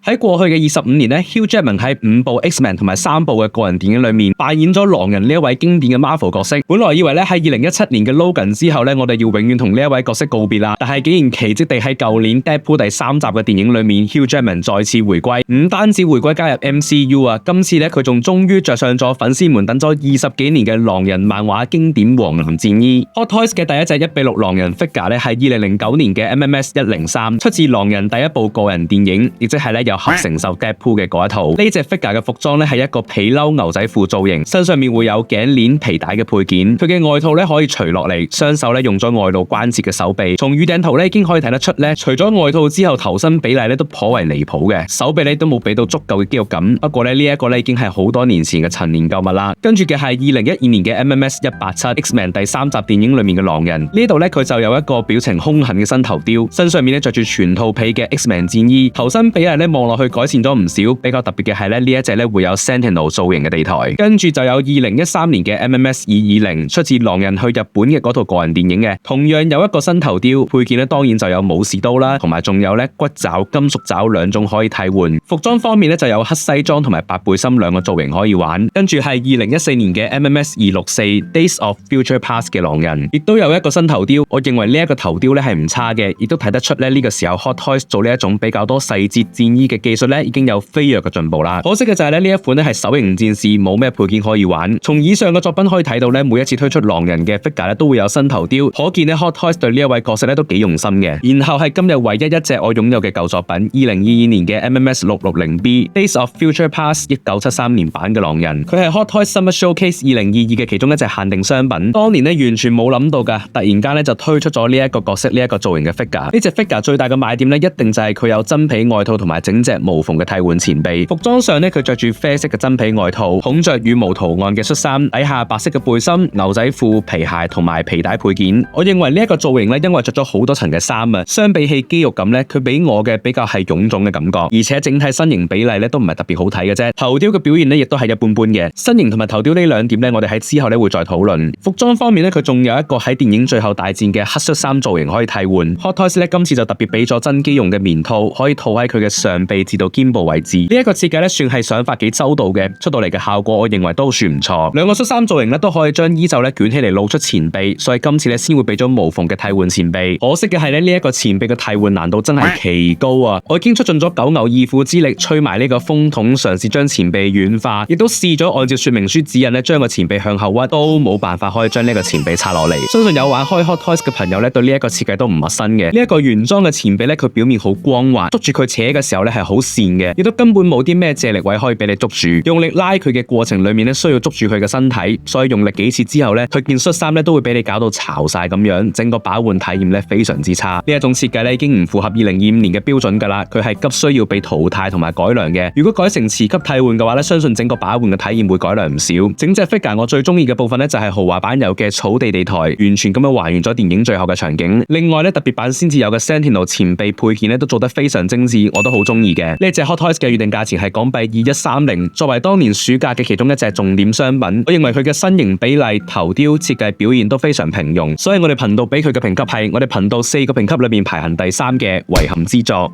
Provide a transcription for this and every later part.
喺過去嘅25年咧 ，Hugh Jackman 喺5部 X-Men 同埋3部嘅個人電影裏面扮演咗狼人呢一位經典嘅 Marvel 角色。本來以為咧喺2017年嘅 Logan 之後咧，我哋要永遠同呢一位角色告別啦。但係竟然奇蹟地喺舊年 Deadpool 第3集嘅電影裏面 ，Hugh Jackman 再次回歸，唔單止回歸加入 MCU 啊，今次咧佢仲終於着上咗粉絲們等咗20幾年嘅狼人漫畫經典黃藍戰衣。Hot Toys 嘅第一隻1:6狼人 figure 咧係2009年嘅 MMS 103，出自狼人第一部個人電影，亦即係咧有合成受 Deadpool 嘅嗰一套。呢隻 figure 嘅服裝咧係一個皮褸牛仔褲造型，身上面會有頸鏈皮帶嘅配件。佢嘅外套咧可以除落嚟，雙手咧用咗外露關節嘅手臂。從預訂圖咧已經可以睇得出咧，除咗外套之後，頭身比例咧都頗為離譜嘅，手臂咧都冇俾到足夠嘅肌肉感。不過咧呢一個咧已經係好多年前嘅陳年舊物啦。跟住嘅係2012年嘅 MMS 187 X-Men 第3集電影裏面嘅狼人。呢度咧佢就有一個表情兇狠嘅新頭雕，身上面咧着住全套皮嘅 X-Men 戰衣，頭身比例咧望落去改善咗唔少。比較特別嘅係咧呢一隻咧會有 Sentinel 造型嘅地台。跟住就有2013年嘅 MMS 220，出自狼人去日本嘅嗰套個人電影嘅，同樣有一個新頭雕，配件咧當然就有武士刀啦，同埋仲有咧骨爪、金屬爪兩種可以替換。服裝方面咧就有黑西裝同埋白背心兩個造型可以玩。跟住係2014年嘅 MMS 264 Days of Future Past 嘅狼人，亦都有一個新頭雕。我認為呢一個頭雕咧係唔差嘅，亦都睇得出咧呢個時候 Hot Toys 做呢一種比較多細節戰衣嘅技術咧已經有飛躍嘅進步啦。可惜嘅就係咧呢一款咧係手型戰士，冇咩配件可以玩。從以上嘅作品可以睇到咧，每一次推出狼人嘅 figure 咧都會有新頭雕，可見咧 Hot Toys 對呢一位角色咧都幾用心嘅。然後係今日唯一一隻我擁有嘅舊作品，2022年嘅 MMS 660B Days of Future Past 1973年版嘅狼人，佢係 Hot Toys Summer Showcase 2022嘅其中一隻限定商品。當年咧完全冇諗到噶，突然間咧就推出咗呢一個角色呢一個造型嘅 figure。呢隻 figure 最大嘅賣點咧一定就係佢有真皮外套同埋整隻無縫嘅替換前臂。服裝上咧佢着住啡色嘅真皮外套，孔雀羽毛圖案嘅恤衫，底下白色嘅背心、牛仔褲、皮鞋同埋皮帶配件。我認為呢一個造型咧，因為着咗好多層嘅衫啊，相比起肌肉感咧，佢俾我嘅比較係臃腫嘅感覺，而且整體身形比例咧都唔係特別好睇嘅啫。頭雕嘅表現咧亦都係一般般嘅，身形同埋頭雕呢兩點咧，我哋喺之後咧會再討論。服裝方面咧，佢仲有一個喺電影最後大戰嘅黑恤衫造型可以替換。Hot Toys 咧今次就特別俾咗真機用嘅棉套，可以套喺佢嘅上臂至到肩部位置。呢一個設計咧算係想法幾周到嘅，出到嚟嘅效果我認為都算唔錯。兩個恤衫造型咧都可以將衣袖咧捲起嚟露出前臂，所以今次咧先會俾咗無縫嘅替換前臂。可惜嘅係咧呢一個前臂嘅替換難度真係奇高啊！我已經出盡咗九牛二虎之力吹埋呢個風筒，嘗試將前臂軟化，亦都試咗按照說明書指引咧將個前臂向後屈，都冇辦法可以將呢個前臂拆落嚟。相信有玩開 Hot Toys 嘅朋友咧對呢一個設計都唔陌生嘅。呢一個原裝嘅前臂咧佢表面好光滑，捉住佢扯嘅時候咧係好跣嘅，亦都根本冇啲咩借力位可以俾你捉住。用力拉佢嘅過程裏面咧需要捉住佢嘅身體，所以用力幾次之後咧佢件恤衫咧都會俾你搞到巢晒咁樣，整個把玩體驗咧非常之差。呢一種設計咧已經唔符合2025年嘅標準噶啦，佢係急需要被淘汰同埋改良嘅。如果改成磁吸替換嘅話咧，相信整個把玩嘅體驗會改良唔少。整隻 figure 我最中意嘅部分咧就係豪華版有嘅草地地台，完全咁樣還原咗電影最後嘅場景。另外咧特別版先至有嘅 Sentinel 前臂配件咧都做得非常精緻，我都好中意嘅。呢隻 Hot Toys 嘅預定價錢係港幣2130，作為當年暑假嘅其中一隻重點商品，我認為佢嘅身形比例、頭雕設計表現都非常平庸，所以我哋頻道俾佢嘅評級係我哋頻道4個評級裏面排行第3嘅遺憾之作。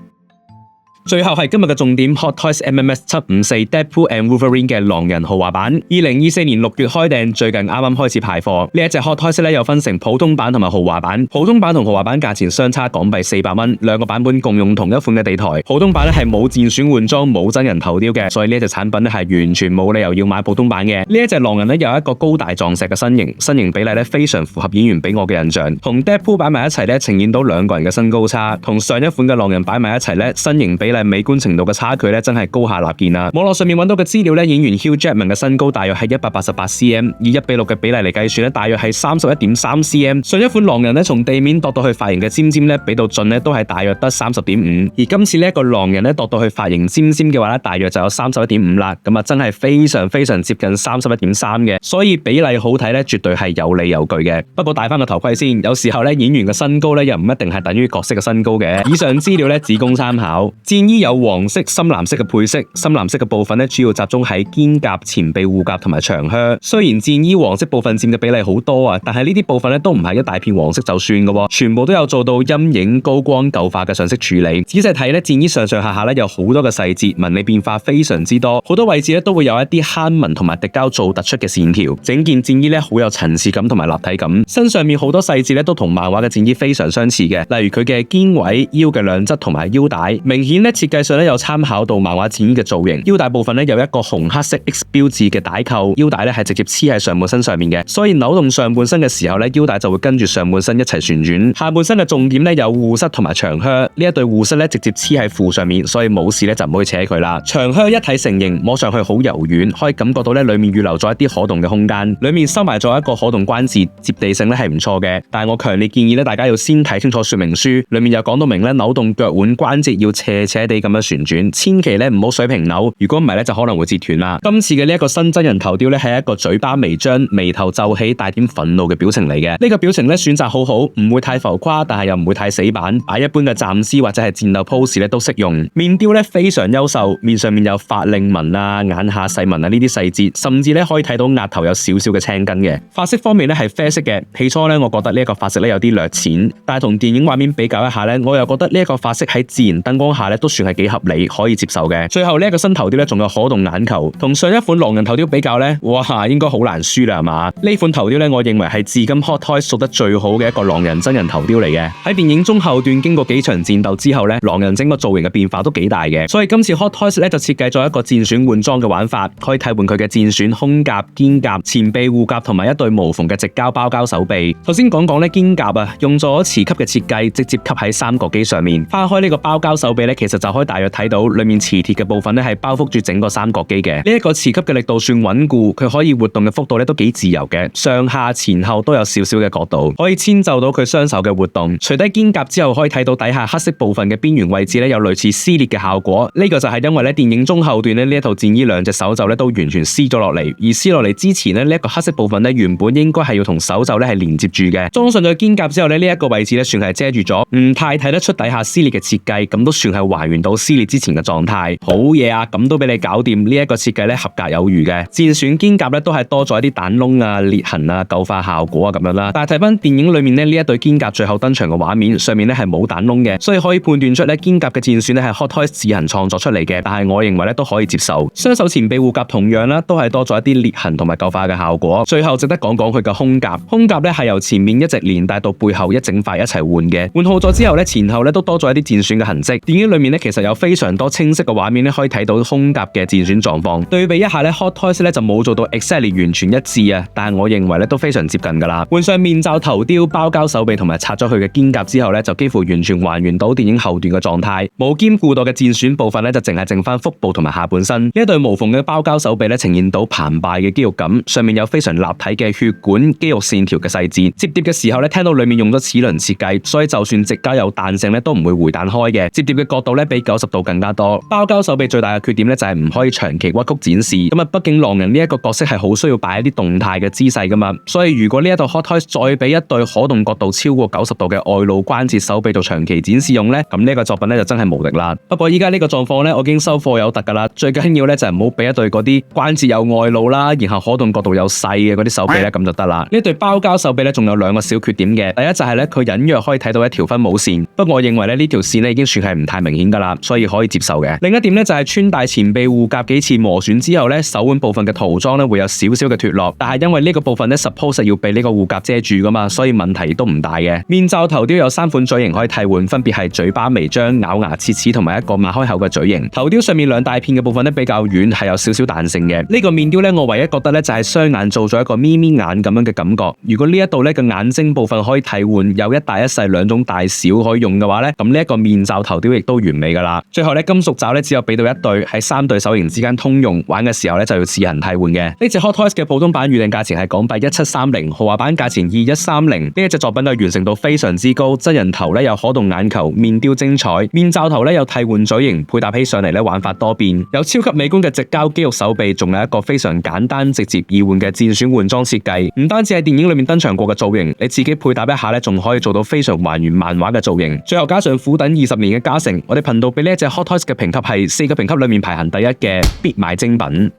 最後係今日嘅重點 Hot Toys MMS 754 Deadpool and Wolverine 嘅狼人豪華版，2024年6月開訂，最近啱啱開始派貨。呢一隻 Hot Toys 咧又分成普通版同埋豪華版，普通版同豪華版價錢相差港幣400蚊，兩個版本共用同一款嘅地台。普通版咧係冇戰損換裝、冇真人頭雕嘅，所以呢一隻產品咧係完全冇理由要買普通版嘅。呢一隻狼人咧有一個高大壯碩嘅身形，身形比例咧非常符合演員俾我嘅印象，同 Deadpool 擺埋一齊咧呈現到兩個人嘅身高差，同上一款嘅狼人擺埋一齊咧身形比例、美觀程度嘅差距咧真係高下立見啦！網絡上面揾到嘅資料咧，演員 Hugh Jackman 嘅身高大約係188 cm， 以1:6嘅比例嚟計算咧，大約係31.3 cm。上一款狼人咧，從地面度到去髮型嘅尖尖咧，比到盡咧都係大約得30.5，而今次呢一個狼人咧度到去髮型尖尖嘅話咧，大約就有31.5啦，咁啊真係非常非常接近31.3嘅，所以比例好睇咧，絕對係有理有據嘅。不過戴翻個頭盔先，有時候咧演員嘅身高咧又唔一定係等於角色嘅身高嘅。以上資料咧只供參考。戰戰衣有黃色、深藍色嘅配色，深藍色嘅部分咧主要集中喺肩甲、前臂護甲同埋長靴。雖然戰衣黃色部分佔嘅比例好多啊，但係呢啲部分咧都唔係一大片黃色就算嘅，全部都有做到陰影、高光、舊化嘅上色處理。仔細睇咧，戰衣上上下下咧有好多嘅細節，紋理變化非常之多，好多位置咧都會有一啲坑紋同埋滴膠做突出嘅線條，整件戰衣咧好有層次感同埋立體感。身上面好多細節咧都同漫畫嘅戰衣非常相似嘅，例如佢嘅肩位、腰嘅兩側同埋腰帶，明顯咧設計上咧有參考到漫畫戰衣嘅造型。腰帶部分咧有一個紅黑色 X 標誌嘅帶扣，腰帶咧係直接黐喺上半身上面嘅，所以扭動上半身嘅時候咧，腰帶就會跟住上半身一齊旋轉。下半身嘅重點咧有護膝同埋長靴，呢一對護膝咧直接黐喺褲上面，所以冇事咧就唔可以扯佢啦。長靴一體成型，摸上去好柔軟，可以感覺到咧裏面預留咗一啲可動嘅空間，裏面收埋咗一個可動關節，接地性咧係唔錯嘅。但係我強烈建議咧大家要先睇清楚說明書，裏面有講到明咧扭動腳腕關節要斜斜地咁樣旋轉，千祈咧唔好水平扭，如果唔係咧就可能會折斷啦。今次嘅呢一個新真人頭雕咧係一個嘴巴微張、眉頭皺起、帶點憤怒嘅表情嚟嘅。呢個表情咧選擇好好，唔會太浮誇，但係又唔會太死板，擺一般嘅站姿或者係戰鬥 pose 咧都適用。面雕咧非常優秀，面上面有法令紋啊、眼下細紋啊呢啲細節，甚至咧可以睇到額頭有少少嘅青筋嘅。髮色方面咧係啡色嘅，起初咧我覺得呢一個髮色咧有啲略淺，但係同電影畫面比較一下咧，我又覺得呢一個髮色喺自然燈光下咧都算係幾合理，可以接受嘅。最後呢一個新頭雕咧仲有可動眼球，同上一款狼人頭雕比較咧，哇，應該好難輸啦係嘛？呢款頭雕咧我認為係至今 Hot Toys 做得最好嘅一個狼人真人頭雕嚟嘅。喺電影中後段經過幾場戰鬥之後咧，狼人整個造型嘅變化都幾大嘅，所以今次 Hot Toys 咧就設計咗一個戰損換裝嘅玩法，可以替換佢嘅戰損胸甲、肩甲、前臂護甲同埋一對無縫嘅直膠包膠手臂。首先講咧肩甲啊，用咗磁吸嘅設計，直接吸喺三角肌上面。翻開呢個包膠手臂咧，其實就可以大約睇到裏面磁鐵嘅部分咧係包覆住整個三角肌嘅。呢一個磁吸嘅力度算穩固，佢可以活動嘅幅度咧都幾自由嘅，上下前後都有少少嘅角度，可以遷就到佢雙手嘅活動。除低肩甲之後，可以睇到底下黑色部分嘅邊緣位置咧有類似撕裂嘅效果。呢個就係因為咧電影中後段咧呢一套戰衣兩隻手袖咧都完全撕咗落嚟，而撕落嚟之前咧呢一個黑色部分咧原本應該係要同手袖咧係連接住嘅。裝上咗肩甲之後咧呢一個位置咧算係遮住咗，唔太睇得出底下撕裂嘅設計，咁都算係還原到撕裂之前嘅狀態。好嘢啊，咁都俾你搞掂，呢一個設計咧合格有餘嘅。戰損肩甲咧都係多咗一啲彈窿啊、裂痕啊、舊化效果啊咁樣啦。但係睇翻電影裏面咧呢一對肩甲最後登場嘅畫面，上面咧係冇彈窿嘅，所以可以判斷出咧肩甲嘅戰損咧係 Hot Toys 自行創作出嚟嘅。但係我認為咧都可以接受。雙手前臂護甲同樣啦，都係多咗一啲裂痕同埋舊化嘅效果。最後值得講講佢嘅胸甲，胸甲咧係由前面一直連帶到背後一整塊一齊換嘅。換好咗之後咧，前後咧都多咗一啲戰損嘅痕跡。電影裏面咧其實有非常多清晰嘅畫面咧，可以睇到胸甲嘅戰損狀況。對比一下咧 Hot Toys 咧就冇做到 exactly 完全一致啊，但係我認為咧都非常接近噶啦。換上面罩頭雕、包膠手臂同埋拆咗佢嘅肩甲之後咧，就幾乎完全還原到電影後段嘅狀態。冇兼顧到嘅戰損部分咧就淨係剩翻腹部同埋下半身。呢一對無縫嘅包膠手臂咧呈現到澎湃嘅肌肉感，上面有非常立體嘅血管、肌肉線條嘅細節。摺疊嘅時候咧，聽到裏面用咗齒輪設計，所以就算直膠有彈性咧都唔會回彈開嘅。摺疊嘅角度咧比90度更加多。包膠手臂最大嘅缺點咧就係唔可以長期屈曲展示。咁啊，畢竟狼人呢一個角色係好需要擺一啲動態嘅姿勢噶嘛，所以如果呢一套 Hot Toys 再俾一對可動角度超過90度嘅外露關節手臂做長期展示用咧，咁呢一個作品咧就真係無敵啦。不過依家呢個狀況咧，我已經收貨有特噶啦，最緊要咧就係唔好俾一對嗰啲關節有外露啦，然後可動角度有細嘅嗰啲手臂咧，咁就得啦。呢對包膠手臂咧仲有兩個小缺點嘅，第一就係咧佢隱約可以睇到一條分母線，不過我認為咧呢條線咧已經算係唔太明顯噶啦，所以可以接受嘅。另一點咧就係穿戴前臂護甲幾次磨損之後咧，手腕部分嘅塗裝咧會有少少嘅脫落，但係因為呢個部分咧 suppose 要被呢個護甲遮住噶嘛，所以問題都唔大嘅。面罩頭雕有3款嘴型可以替換，分別係嘴巴微張、咬牙切齒同埋一個擘開口嘅嘴型。頭雕上面兩大片嘅部分咧比較軟，係有少少彈性嘅。呢個面雕咧我唯一覺得咧就係雙眼做咗一個咪咪眼咁樣嘅感覺。如果呢一度咧個眼睛部分可以替換，有一大一細兩種大小可以用嘅話咧，咁呢一個面罩頭雕亦都完美噶啦。最後咧金屬爪咧只有俾到一對，喺3對手型之間通用，玩嘅時候咧就要自行替換嘅。呢隻 Hot Toys 嘅普通版預定價錢係港幣1730，豪華版價錢2130。呢一隻作品嘅完成度非常之高，真人頭咧有可動眼球，面雕精彩，面罩頭咧有替換嘴型，配搭起上嚟咧玩法多變，有超級美觀嘅直膠肌肉手臂，仲有一個非常簡單直接易換嘅戰損換裝設計。唔單止係電影裏面登場過嘅造型，你自己配搭一下咧，仲可以做到非常還原漫畫嘅造型。最後加上苦等20年嘅加成，我哋憑頻道俾呢一隻 Hot Toys 嘅評級係4個評級裏面排行第一嘅必買精品。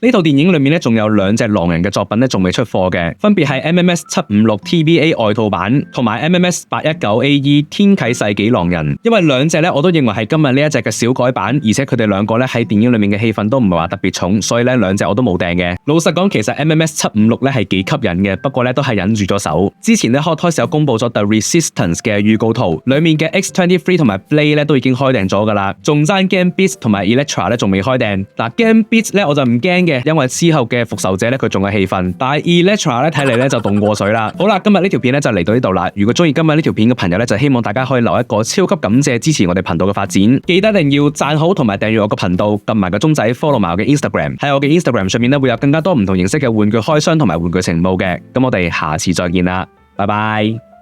呢套電影裏面咧，仲有2隻狼人嘅作品咧，仲未出貨嘅，分別係 MMS 756 TBA 外套版同埋 MMS 819 AE 天啟世紀狼人。因為2隻咧，我都認為係今日呢一隻嘅小改版，而且佢哋2個咧喺電影裏面嘅戲份都唔係話特別重，所以咧2隻我都冇訂嘅。老實講，其實 MMS 756咧係幾吸引嘅，不過咧都係忍住咗手。之前咧 Hot Toys 有公布咗 The Resistance 嘅預告圖，裏面嘅 X23 同埋 Blade 咧都已經開訂咗噶啦，仲爭 Gambit 同埋 Elektra 咧仲未開訂。嗱 Gambit 咧我就唔驚嘅。因為之後嘅復仇者咧，佢仲有戲份，但係 Elektra 咧睇嚟咧就凍過水啦。好啦，今日呢條片咧就嚟到呢度啦。如果中意今日呢條片嘅朋友咧，就希望大家可以留一個超級感謝支持我哋頻道嘅發展，記得一定要讚好同埋訂閱我個頻道，撳埋個鐘仔 follow 埋我嘅 Instagram。喺我嘅 Instagram 上面咧會有更加多唔同形式嘅玩具開箱同埋玩具情報嘅。咁我哋下次再見啦，拜拜。